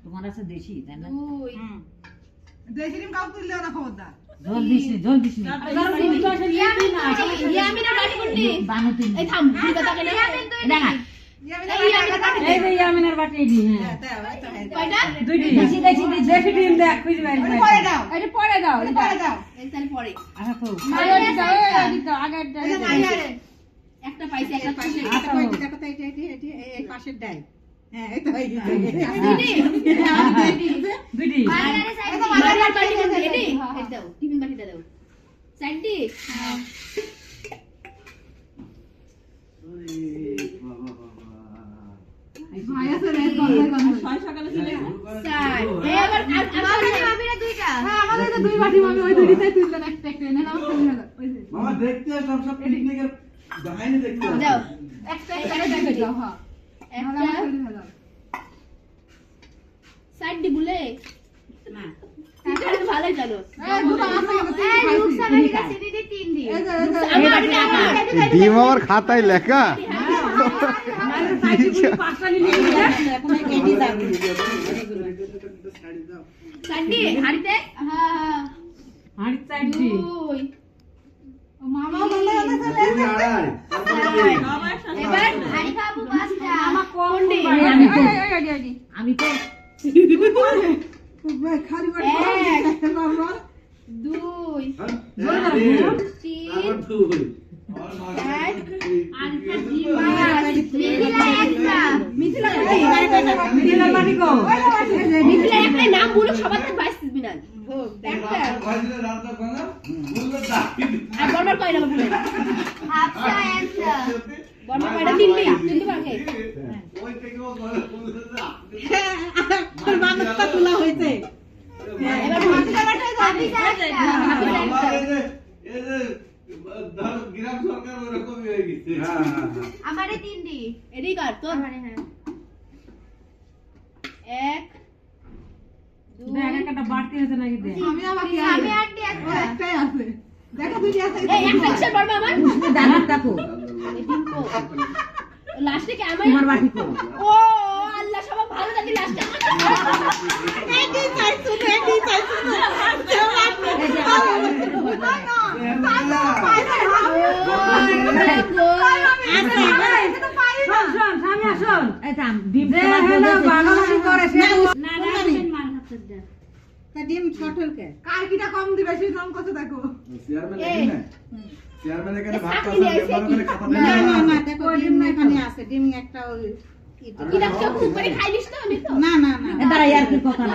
তোমার আছে দেশি তাই না? দেশি ডিম কাউ তুললেও না খবরদার। জল দিস নি, জল দিস নি। ইয়ামিনের বাটি কোনটি? বানুতি। এই থাম, দুই কথা কেন? না না। এই যে ইয়ামিনের বাটি দি। হ্যাঁ। কয়টা? দুইটি। দেশি দেশি দেশি ডিম দেখ খুঁজে বাইরে। পরে দাও। এটা পরে দাও, এটা পরে দাও। এই তাহলে পরে। আচ্ছা তো। আগে দাও, আগে দাও, আগে দাও। এই যে মাইয়ারে। একটা পাইছি, একটা পাইছি। এটা কইতে দেখো তো এই পাশের ডাই। হ্যাঁ এই তো এই যে। দুইটি। মায়ের বাটি কোনটি? এডি? এই দাও, টিফিন বাটিটা দাও। সাইডি? হ্যাঁ। মাইয়া সে রেড গন্ধ। সকালে চলে সাইড। এই আবার মামিরা দুইটা। হ্যাঁ আমাদের তো দুই বাটি মামি ওই দুইটাই তুললেন একটা একটা এনে নাও তুলে দাও। ওই যে। মামা দেখতে সব পিকনিকের দেখাইনি দেখতে দাও। একটা একটা দেখে দাও হ্যাঁ। একটা সাইড দি বলে না। এটা ভালোই জানো। এই দুটো আছে এই রুকসানা দিকে সিডি দি 3 দি। এই যে আমার ডিম আমার খাতায় লেখা। আমাদের পাইছি পুরো পাঁচটা নিয়ে নিয়ে এখন কেডি যাবে। সাইডি হাড়িতে? হ্যাঁ। হাড়ি চাইছি। দুই। মামাও বললে ওটা চলে দুই আড়াই এবার হাড়ি খাবো পাঁচটা। আমার কোন কোনটি? আমি তো খালি বাটি এক। মামা দুই। তিন। আবার দুই চার। পাঁচ। মিথিলা একটা। মিথিলা কোনটি? মিডিলের বাটি কো। মিথিলা একটা নাম বলো সবার থেকে 22 বিনাল। একটা। ভাইলে রাত না বললো দাবি আর বর্মার কয়টা বলে? হাফসা একটা। বর্মার কয়টা? তিনটি। তিনটি বাকি। ওই থেকে ও বললো না তোর মানুষটা তোলা হইছে এবার মিথিলা বাটা হাফিজা একটা। হাফিজা একটা। এই যে ধর গ্রাম সরকার ওরকমই হয়ে গেছে হ্যাঁ হ্যাঁ আমারে তিনটি। এডি কার তোর? আমারে হ্যাঁ। এক। দুই। দেখ একটা বাড়তি আছে নাকি দেখ। আমি আবার কি আমি আন্টি একটা। একটাই আছে দেখো দুইটি আছে এই একটা কিসের বর্মা আমার? দানাটা কো। এই তিন কো। লাস্টে কি আমার? তোমার বাটি কো। ও আল্লাহ সবাই ভালো লাগে লাস্টে আমার। এটি চাইছো এটি চাইছো শোন শোন সামনে শোন। এই থাম ডিম হলো বানানো করে সে না না মান হাতে দে। তা ডিম ছটলকে কার কিটা কম দিবে সেই দাম কত দেখো চেয়ারম্যান এখানে না চেয়ারম্যান এখানে ভাত সাথী আছে নিয়ে আইছে ব্যবহার করে খাতা না দেয় না না দেখো ডিম এখানে আছে ডিম একটা কি ডাক্তার খুব করে খাইলিস তো আমি তো না না না দাঁড়া আর কি কথা না।